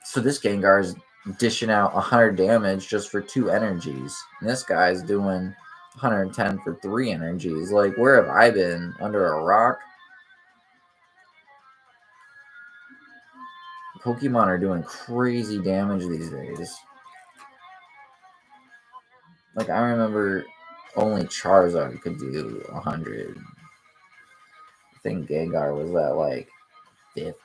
so this Gengar is dishing out 100 damage just for 2 energies, and this guy's doing 110 for 3 energies. Like, where have I been? Under a rock? Pokemon are doing crazy damage these days. Like, I remember only Charizard could do 100. I think Gengar was at like 50.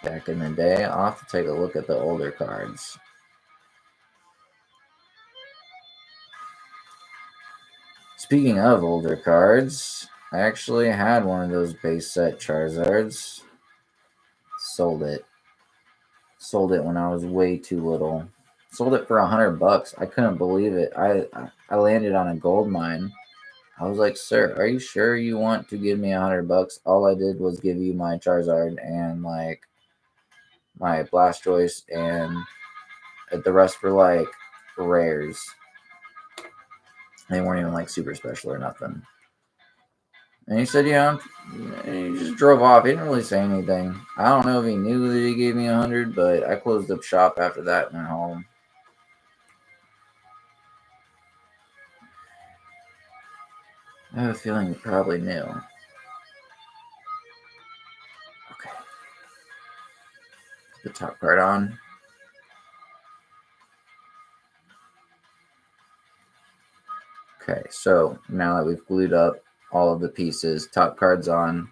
Back in the day, I'll have to take a look at the older cards. Speaking of older cards, I actually had one of those base set Charizards. Sold it. Sold it when I was way too little. Sold it for $100. I couldn't believe it. I landed on a gold mine. I was like, "Sir, are you sure you want to give me $100? All I did was give you my Charizard and like my Blastoise, and the rest were like rares. They weren't even like super special or nothing." And he said, "Yeah." He just drove off. He didn't really say anything. I don't know if he knew that he gave me 100, but I closed up shop after that and went home. I have a feeling he probably knew. Okay. Put the top card on. Okay, so now that we've glued up all of the pieces, top card's on.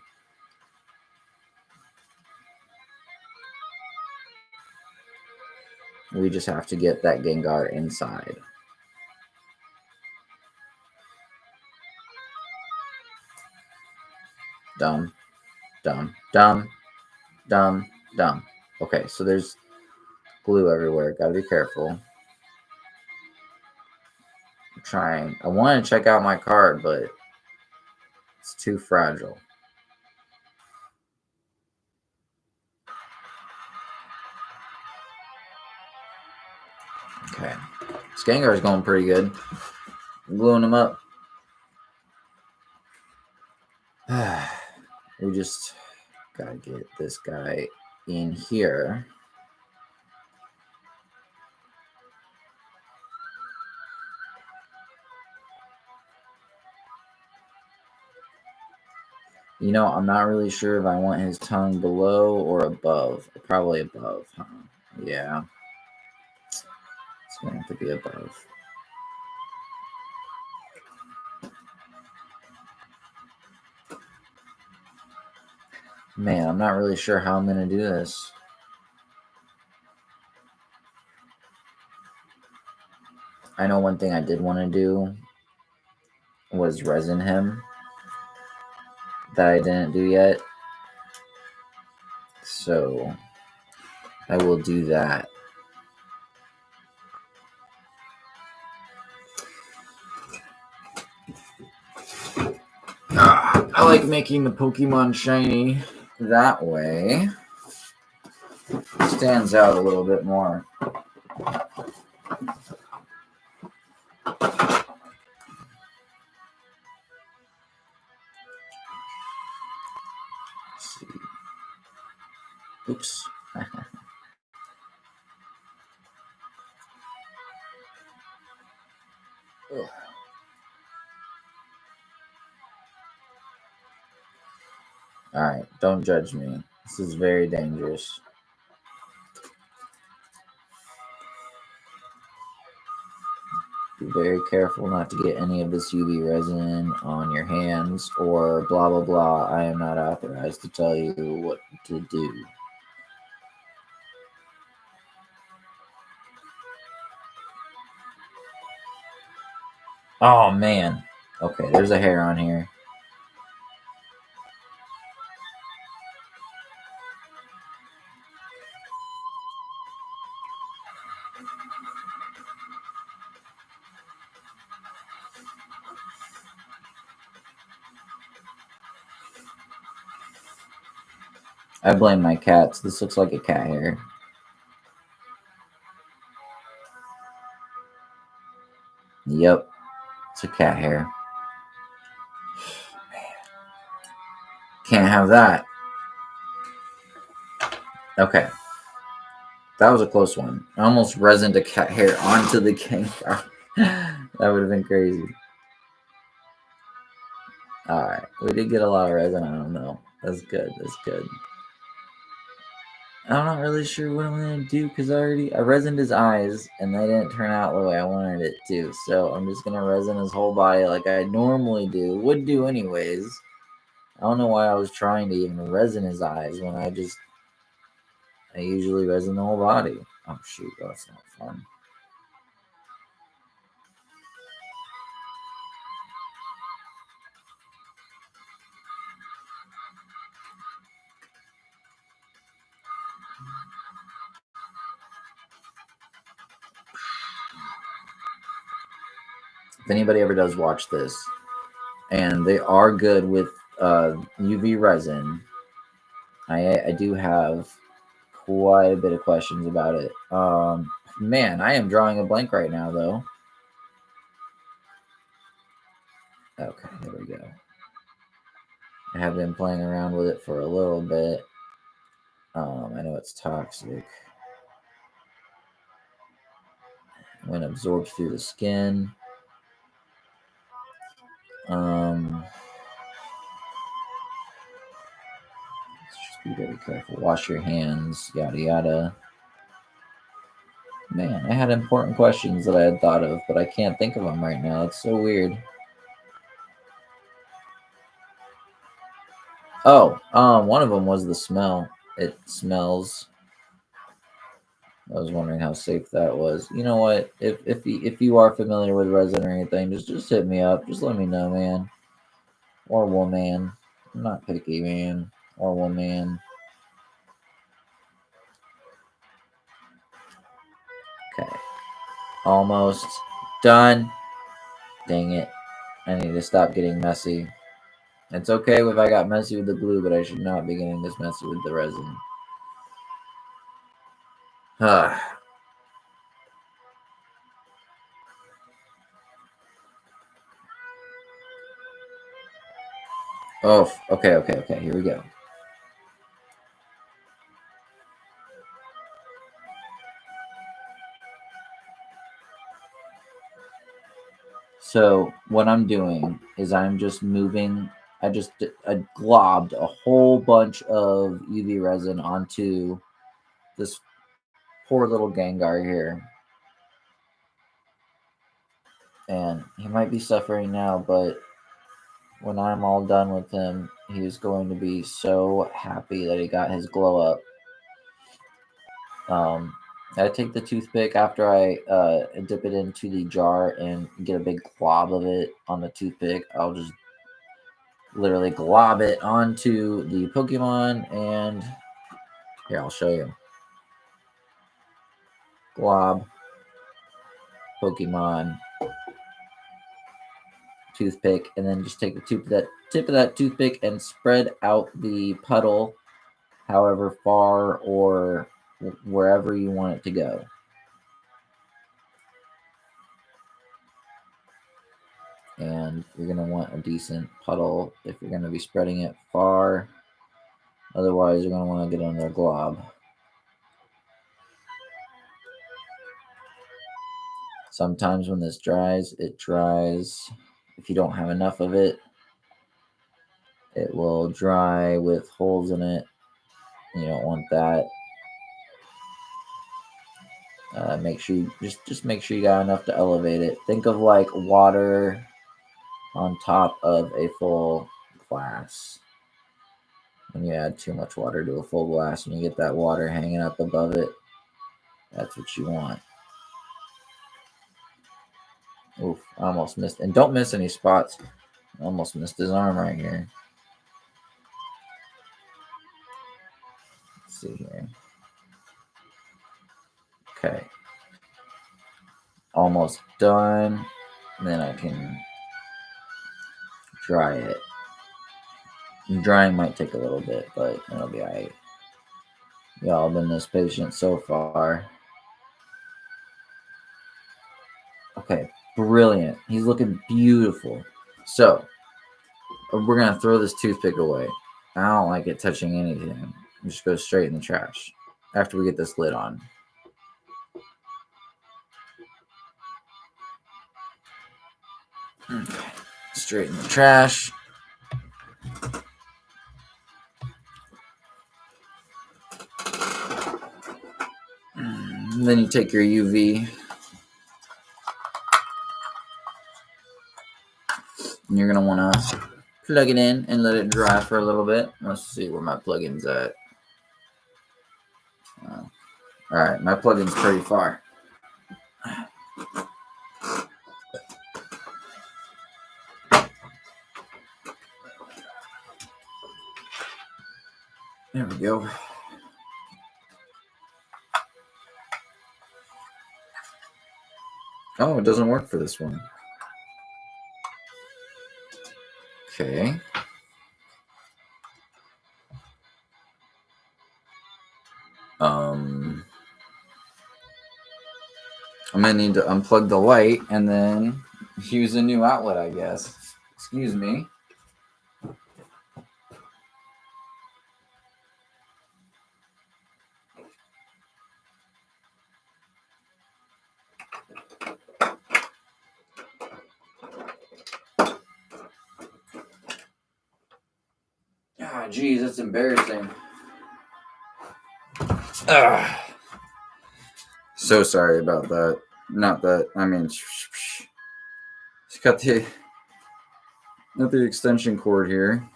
We just have to get that Gengar inside. Dumb, dumb, dumb, dumb, dumb. Okay, so there's glue everywhere. Gotta be careful. I'm trying. I want to check out my card, but it's too fragile. Okay. Gengar is going pretty good. I'm gluing him up. We just gotta get this guy in here. You know, I'm not really sure if I want his tongue below or above. Probably above, huh? Yeah. It's going to have to be above. Man, I'm not really sure how I'm going to do this. I know one thing I did want to do was resin him that I didn't do yet. So I will do that. I like making the Pokemon shiny that way. It stands out a little bit more. Let's see. Oops. Alright, don't judge me. This is very dangerous. Be very careful not to get any of this UV resin on your hands or blah blah blah. I am not authorized to tell you what to do. Oh man. Okay, there's a hair on here. I blame my cats. This looks like a cat hair. Yep, it's a cat hair. Can't have that. Okay. That was a close one. I almost resined a cat hair onto the Gengar. That would have been crazy. Alright. We did get a lot of resin on him, though. That's good. That's good. I'm not really sure what I'm going to do because I resined his eyes and they didn't turn out the way I wanted it to. So I'm just going to resin his whole body like I normally do. Would do anyways. I don't know why I was trying to even resin his eyes when I usually resin the whole body. Oh shoot, that's not fun. If anybody ever does watch this, and they are good with UV resin, I do have quite a bit of questions about it. Man, I am drawing a blank right now, though. Okay, there we go. I have been playing around with it for a little bit. I know it's toxic. When absorbed through the skin. Just be very careful. Wash your hands, yada yada. Man, I had important questions that I had thought of, but I can't think of them right now. It's so weird. Oh, one of them was the smell. It smells. I was wondering how safe that was. You know what? If you are familiar with resin or anything, just hit me up. Just let me know, man. Or woman. I'm not picky, man. Or woman. Okay. Almost done. Dang it. I need to stop getting messy. It's okay if I got messy with the glue, but I should not be getting this messy with the resin. Oh, okay. Here we go. So what I'm doing is I'm just moving I globbed a whole bunch of UV resin onto this poor little Gengar here. And he might be suffering now, but when I'm all done with him, he's going to be so happy that he got his glow up. I take the toothpick after I dip it into the jar and get a big glob of it on the toothpick. I'll just literally glob it onto the Pokemon, and here, I'll show you. Glob, Pokemon, toothpick, and then just take the tip of that toothpick and spread out the puddle however far or wherever you want it to go. And you're going to want a decent puddle if you're going to be spreading it far. Otherwise, you're going to want to get another glob. Sometimes when this dries, it dries. If you don't have enough of it, it will dry with holes in it. You don't want that. Make sure you just make sure you got enough to elevate it. Think of like water on top of a full glass. When you add too much water to a full glass and you get that water hanging up above it, that's what you want. Oof, I almost missed. And don't miss any spots. I almost missed his arm right here. Let's see here. Okay. Almost done. Then I can dry it. And drying might take a little bit, but it'll be alright. Y'all been this patient so far. Okay, brilliant. He's looking beautiful. So, we're going to throw this toothpick away. I don't like it touching anything. It just goes straight in the trash after we get this lid on. Okay, straight in the trash. And then you take your UV. And you're going to want to plug it in and let it dry for a little bit. Let's see where my plug-in's at. Alright, my plug-in's pretty far. There we go. Oh, it doesn't work for this one. Okay. I'm gonna need to unplug the light and then use a new outlet, I guess. Excuse me. Ah, geez, that's embarrassing. So sorry about that. Not that, I mean, it's got the extension cord here.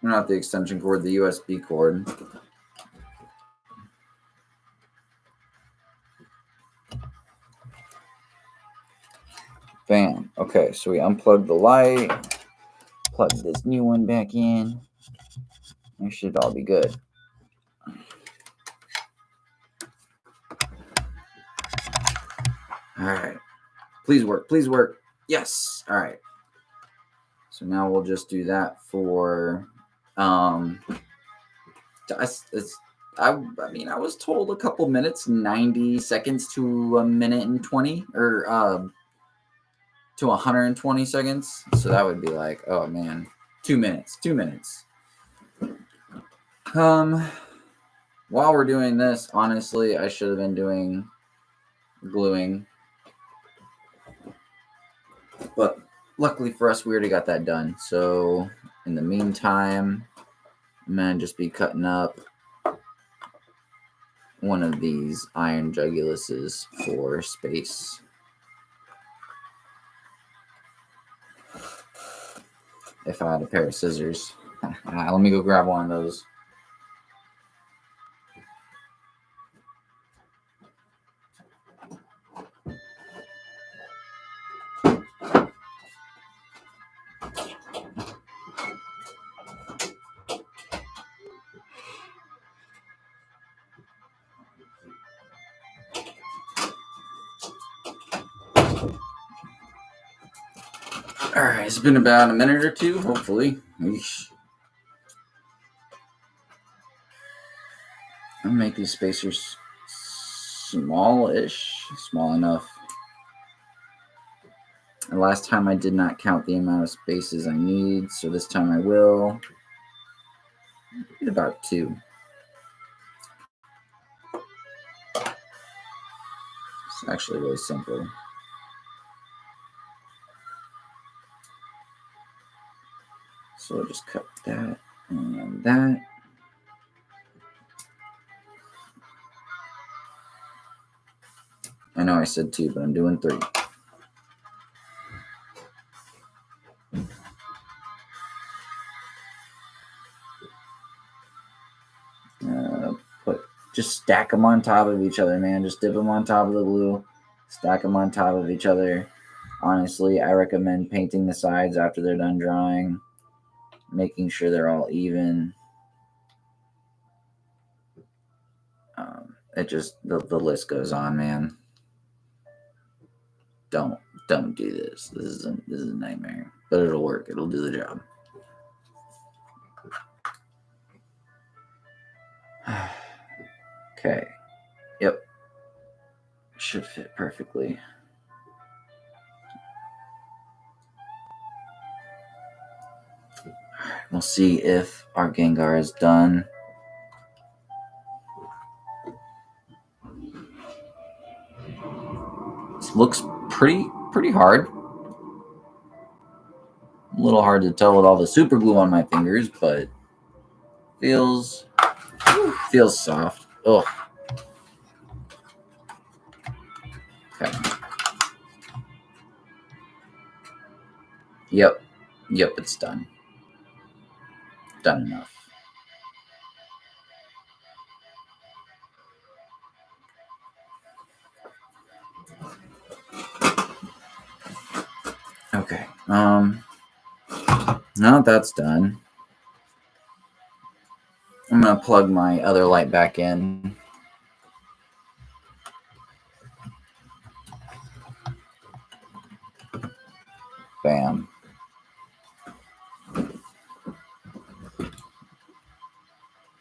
Not the extension cord, the USB cord. Bam. Okay, so we unplugged the light. Plug this new one back in. It should all be good. All right. Please work. Please work. Yes. All right. So now we'll just do that for I mean, I was told a couple minutes, 90 seconds to a minute and 20, or to 120 seconds. So that would be like, oh man, 2 minutes. 2 minutes. While we're doing this, honestly, I should have been doing gluing. But luckily for us, we already got that done. So in the meantime, I'm going to just be cutting up one of these iron juguluses for space. If I had a pair of scissors. Let me go grab one of those. Alright, it's been about a minute or two, hopefully. Eesh. I'll make these spacers smallish, small enough. And last time I did not count the amount of spaces I need, so this time I will. Get about 2. It's actually really simple. So I'll just cut that and that. I know I said 2, but I'm doing 3. Just stack them on top of each other, man. Just dip them on top of the glue. Stack them on top of each other. Honestly, I recommend painting the sides after they're done drying. Making sure they're all even. It just, the list goes on, man. Don't do this. This is a nightmare. But it'll work. It'll do the job. Okay. Yep. Should fit perfectly. We'll see if our Gengar is done. This looks pretty hard. A little hard to tell with all the super glue on my fingers, but feels soft. Ugh. Okay. Yep, it's done. Done enough. Okay. Now that's done, I'm gonna plug my other light back in. Bam.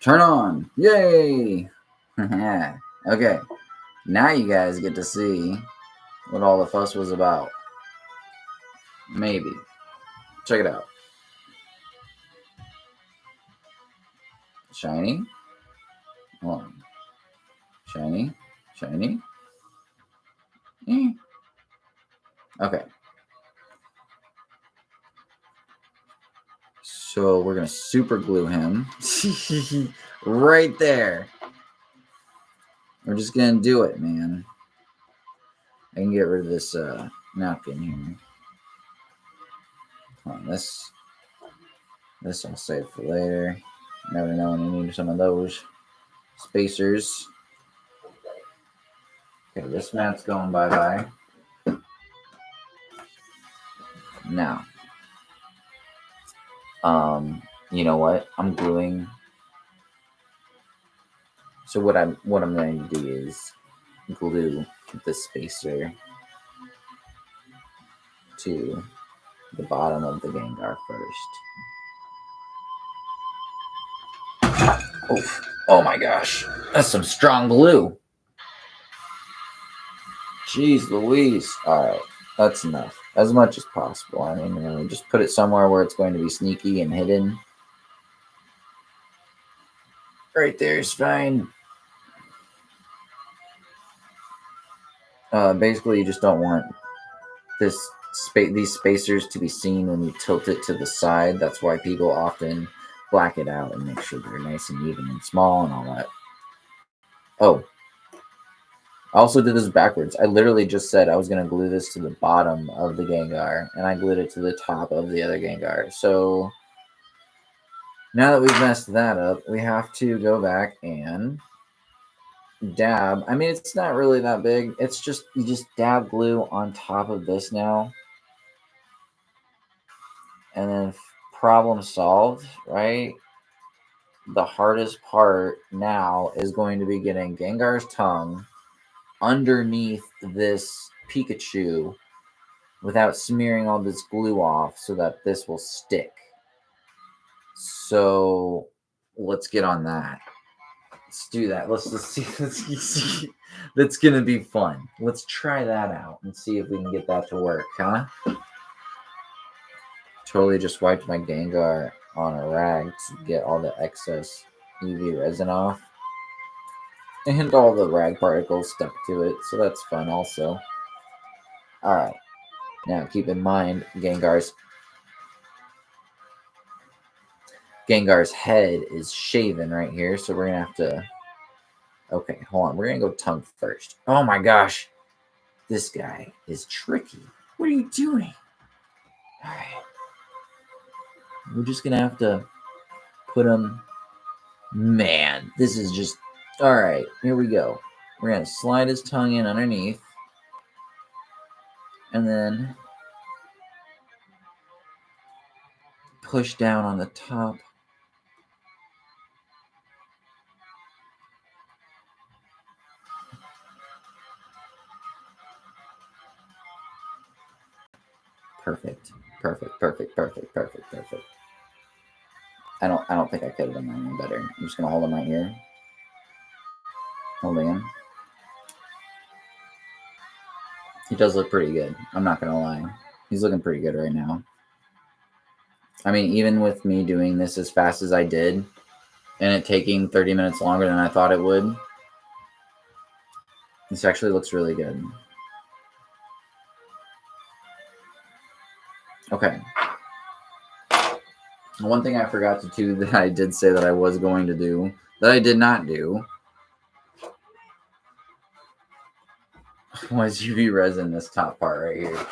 Turn on. Yay! Okay. Now you guys get to see what all the fuss was about. Maybe. Check it out. Shiny. Hold on. Shiny. Shiny. Okay. So we're going to super glue him. Right there. We're just going to do it, man. I can get rid of this napkin here. Hold on, this I'll save for later. Never know when you need some of those spacers. Okay, this mat's going bye-bye. Now, you know what? I'm gluing. So what I'm going to do is glue the spacer to the bottom of the Gengar first. Oh my gosh, that's some strong glue. Jeez Louise. All right, that's enough. As much as possible. I mean, really, just put it somewhere where it's going to be sneaky and hidden. Right there is fine. Basically, you just don't want this these spacers to be seen when you tilt it to the side. That's why people often black it out and make sure they're nice and even and small and all that. Oh, I also did this backwards. I literally just said I was going to glue this to the bottom of the Gengar, and I glued it to the top of the other Gengar. So now that we've messed that up, we have to go back and dab. I mean, it's not really that big. It's just, you just dab glue on top of this now. And then problem solved, right? The hardest part now is going to be getting Gengar's tongue underneath this Pikachu without smearing all this glue off so that this will stick. So let's get on that. Let's do that. Let's see. That's gonna be fun. Let's try that out and see if we can get that to work, huh? Totally just wiped my Gengar on a rag to get all the excess UV resin off. And all the rag particles stuck to it, so that's fun also. Alright. Now keep in mind Gengar's head is shaven right here, so we're gonna have to. Okay, hold on. We're gonna go tongue first. Oh my gosh. This guy is tricky. What are you doing? Alright. We're just gonna have to put him. Man, this is just. Alright, here we go. We're gonna slide his tongue in underneath. And then push down on the top. Perfect. Perfect. Perfect. Perfect. Perfect. Perfect. I don't think I could have done that any better. I'm just gonna hold him right here. Holding him. He does look pretty good. I'm not gonna lie. He's looking pretty good right now. I mean, even with me doing this as fast as I did, and it taking 30 minutes longer than I thought it would, this actually looks really good. Okay. One thing I forgot to do that I did say that I was going to do, that I did not do, was UV resin this top part right here.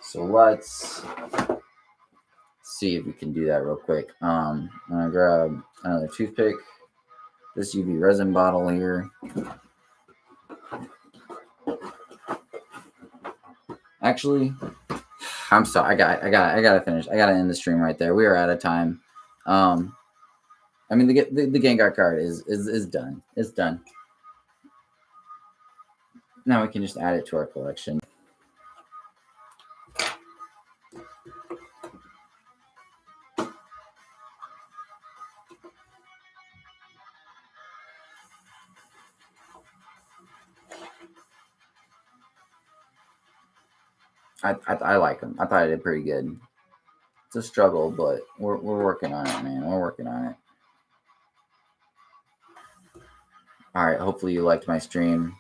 So let's see if we can do that real quick. I'm gonna grab another toothpick, this UV resin bottle here. Actually, I'm sorry. I gotta finish. I gotta end the stream right there. We are out of time. I mean, the Gengar card is done. It's done. Now we can just add it to our collection. I like them. I thought I did pretty good. It's a struggle, but we're working on it, man. We're working on it. All right. Hopefully you liked my stream.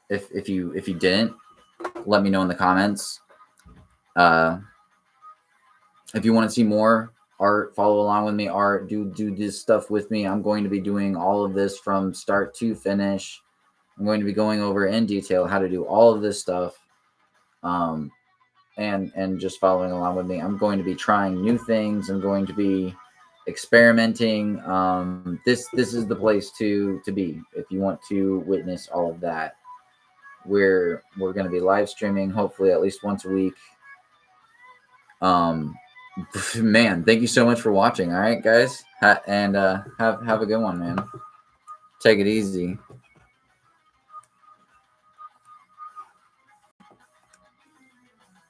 If you didn't, let me know in the comments. If you want to see more art, follow along with me. Art, do this stuff with me. I'm going to be doing all of this from start to finish. I'm going to be going over in detail how to do all of this stuff. And just following along with me. I'm going to be trying new things. I'm going to be experimenting. This is the place to be if you want to witness all of that. We're going to be live streaming hopefully at least once a week. Man, thank you so much for watching. All right, guys, and have a good one, man. Take it easy.